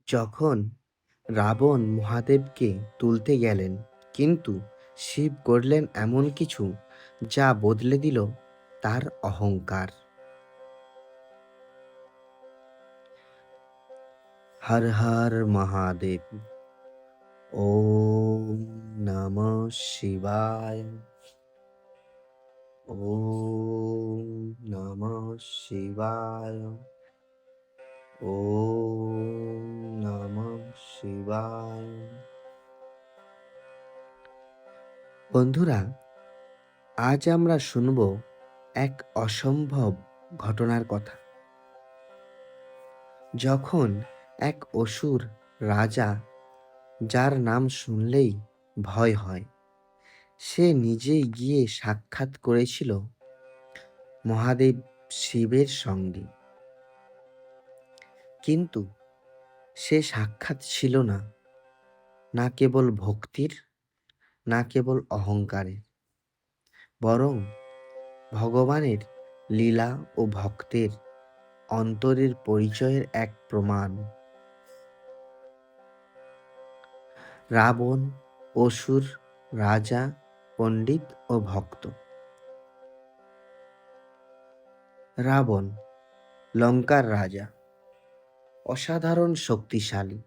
যখন রাবণ মহাদেবকে তুলতে গেলেন, কিন্তু শিব করলেন এমন কিছু যা বদলে দিল তার অহংকার। হর হর মহাদেব। ওম নমঃ শিবায়। ওম নমঃ শিবায়। ওম নমঃ শিবায়। বন্ধুরা, আজ আমরা শুনব এক অসম্ভব ঘটনার কথা। যখন এক অসুর রাজা, যার নাম শুনলেই ভয় হয়, সে নিজেই গিয়ে সাক্ষাৎ করেছিল মহাদেব শিবের সঙ্গে। কিন্তু সে সাক্ষাৎ ছিল না কেবল ভক্তির, না কেবল অহংকারের, বরং ভগবানের লীলা ও ভক্তের অন্তরের পরিচয়ের এক প্রমাণ। রাবণ, অসুর রাজা, পণ্ডিত ও ভক্ত। রাবণ লঙ্কার রাজা, অসাধারণ শক্তিশালী,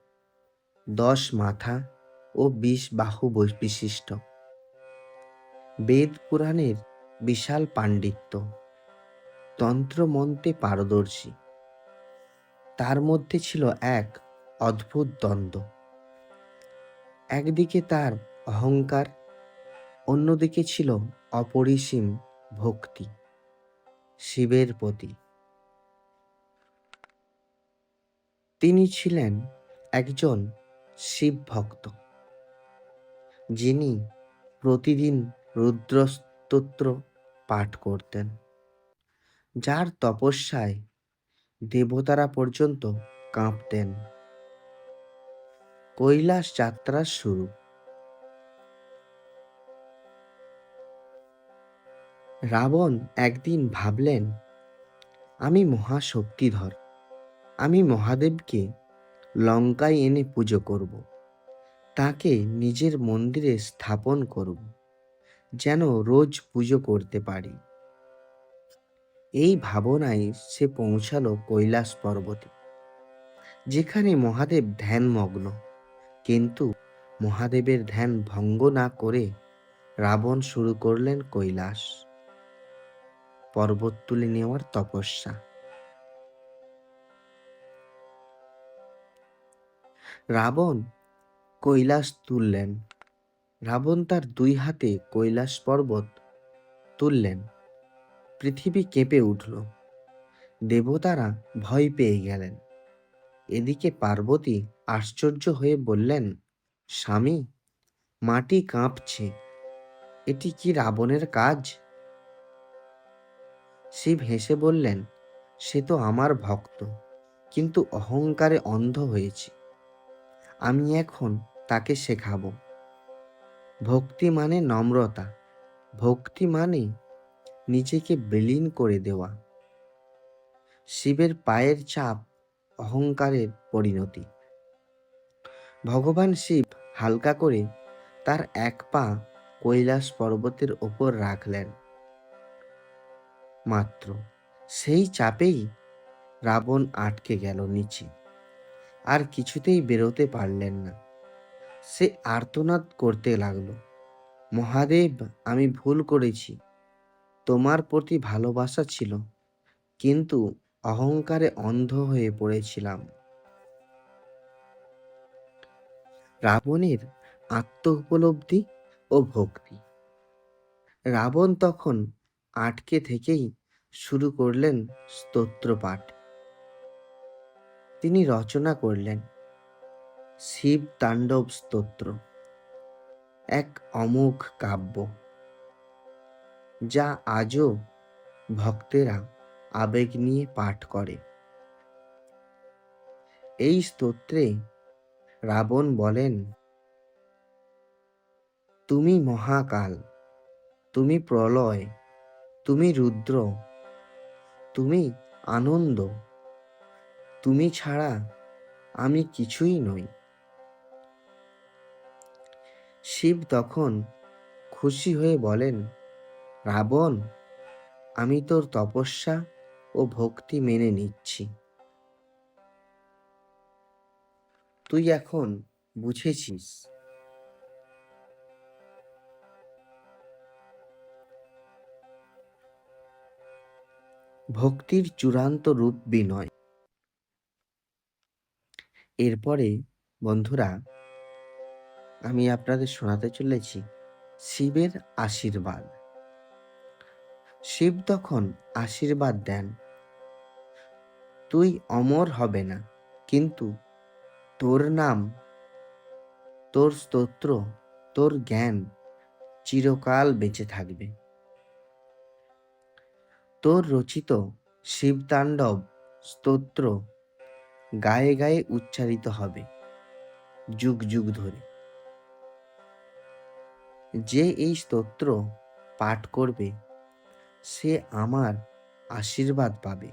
10 মাথা ও 20 বাহু বিশিষ্ট, বেদ পুরাণের বিশাল পাণ্ডিত্য, তন্ত্রমন্ত্রে পারদর্শী। তার মধ্যে ছিল এক অদ্ভুত দ্বন্দ্ব। একদিকে তার অহংকার, অন্যদিকে ছিল অপরিসীম ভক্তি শিবের প্রতি। তিনি ছিলেন একজন শিব ভক্ত, যিনি প্রতিদিন রুদ্রস্তোত্র পাঠ করতেন, যার তপস্যায় দেবতারা পর্যন্ত কাঁপতেন। কৈলাস যাত্রার শুরু। রাবণ একদিন ভাবলেন, আমি মহাশক্তিধর, আমি মহাদেবকে লঙ্কায় এনে পুজো করব, তাকে নিজের মন্দিরে স্থাপন করব, যেন রোজ পুজো করতে পারি। এই ভাবনায় সে পৌঁছালো কৈলাস পর্বতে, যেখানে মহাদেব ধ্যানমগ্ন। কিন্তু মহাদেবের ধ্যান ভঙ্গ না করে রাবণ শুরু করলেন কৈলাস পর্বত তুলে নেওয়ার তপস্যা। রাবণ কৈলাস তুললেন। রাবণ তার 2 হাতে কৈলাস পর্বত তুললেন। পৃথিবী কেঁপে উঠল। দেবতারা ভয় পেয়ে গেলেন। এদিকে পার্বতী আশ্চর্য হয়ে বললেন, স্বামী, মাটি কাঁপছে, এটি কি রাবণের কাজ? শিব হেসে বললেন, সে তো আমার ভক্ত, কিন্তু অহংকারে অন্ধ হয়েছে। আমি এখন তাকে শেখাবো। ভক্তি মানে নম্রতা, ভক্তি মানে নিজেকে বিলীন করে দেওয়া। শিবের পায়ের চাপ অহংকারের পরিণতি। ভগবান শিব হালকা করে তার এক পা কৈলাস পর্বতের ওপর রাখলেন। মাত্র সেই চাপেই রাবণ আটকে গেল নিচে, আর কিছুতেই বেরোতে পারলেন না। সে আর্তনাদ করতে লাগলো, মহাদেব, আমি ভুল করেছি, তোমার প্রতি ভালোবাসা ছিল, কিন্তু অহংকারে অন্ধ হয়ে পড়েছিলাম। রাবণের আত্ম উপলব্ধি ও ভক্তি। রাবণ তখন আটকে থেকেই শুরু করলেন স্তোত্রপাঠ। তিনি রচনা করলেন শিব তাণ্ডব স্তোত্র, এক অমোঘ কাব্য, যা আজও ভক্তেরা আবেগ নিয়ে পাঠ করে। এই স্তোত্রে রাবণ বলেন, তুমি মহাকাল, তুমি প্রলয়, তুমি রুদ্র, তুমি আনন্দ, তুমি ছাড়া আমি কিছুই নই। শিব তখন খুশি হয়ে বলেন, রাবণ, আমি তোর তপস্যা ও ভক্তি মেনে নিচ্ছি। তুই এখন বুঝেছিস ভক্তির চূড়ান্ত রূপ বিনয়। এরপরে বন্ধুরা, আমি আপনাদের শোনাতে চলেছি শিবের আশীর্বাদ। শিব তখন আশীর্বাদ দেন, তুই অমর হবে না, কিন্তু তোর নাম, তোর স্তোত্র, তোর জ্ঞান চিরকাল বেঁচে থাকবে। তোর রচিত শিবতাণ্ডব স্তোত্র গায়ে গায়ে উচ্চারিত হবে যুগ যুগ ধরে। যে এই স্তোত্র পাঠ করবে সে আমার আশীর্বাদ পাবে।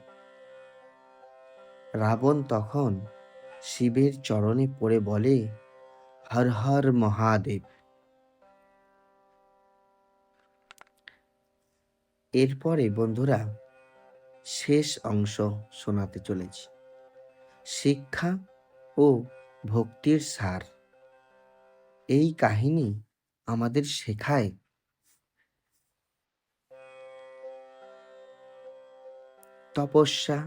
রাবণ তখন শিবের চরণে পড়ে বলে, হর হর মহাদেব। এরপরে বন্ধুরা শেষ অংশ শোনাতে চলেছি, শিক্ষা ও ভক্তির সার। এই কাহিনী আমাদের শেখায় তপস্যা,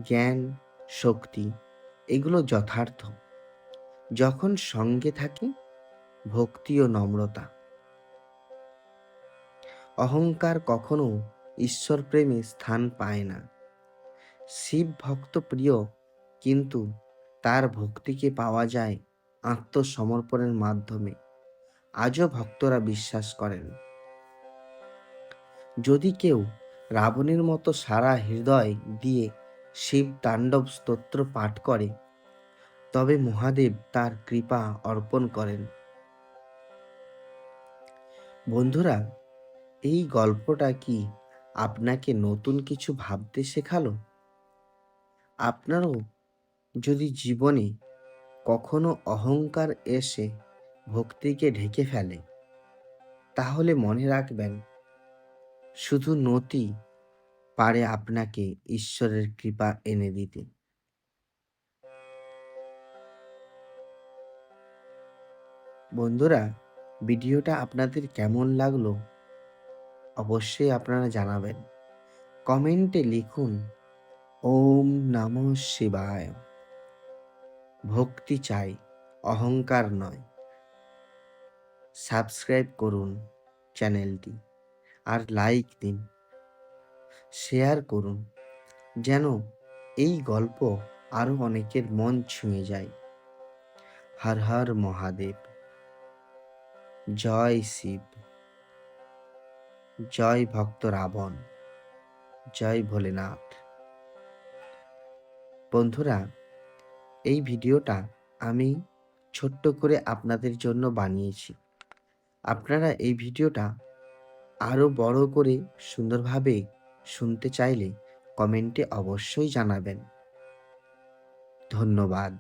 জ্ঞান, শক্তি এগুলো যথার্থ যখন সঙ্গে থাকে ভক্তি ও নম্রতা। অহংকার কখনো ঈশ্বর প্রেমে স্থান পায় না। শিব ভক্ত প্রিয়, কিন্তু তার ভক্তিকে পাওয়া যায় আত্মসমর্পণের মাধ্যমে। আজও ভক্তরা বিশ্বাস করেন, যদি কেউ রাবণের মতো সারা হৃদয় দিয়ে শিব তাণ্ডব স্তোত্র পাঠ করে, তবে মহাদেব তার কৃপা অর্পণ করেন। বন্ধুরা, এই গল্পটা কি আপনাকে নতুন কিছু ভাবতে শেখালো? আপনারও যদি জীবনে কখনো অহংকার এসে ভক্তিকে ঢেকে ফেলে, তাহলে মনে রাখবেন, শুধু নতি পারে আপনাকে ঈশ্বরের কৃপা এনে দিতে। বন্ধুরা, ভিডিওটা আপনাদের কেমন লাগলো অবশ্যই আপনারা জানাবেন। কমেন্টে লিখুন, ওম নমঃ শিবায়। ভক্তি চাই, অহংকার নয়। সাবস্ক্রাইব করুন চ্যানেলটি, আর লাইক দিন, শেয়ার করুন, যেন এই গল্প আরো অনেকের মন ছুঁয়ে যায়। হর হর মহাদেব। জয় শিব, জয় ভক্ত রাবণ, জয় ভোলেনাথ। বন্ধুরা, এই ভিডিওটা আমি ছোট্ট করে আপনাদের জন্য বানিয়েছি। আপনারা এই ভিডিওটা আরো বড় করে সুন্দরভাবে শুনতে চাইলে কমেন্টে অবশ্যই জানাবেন। ধন্যবাদ।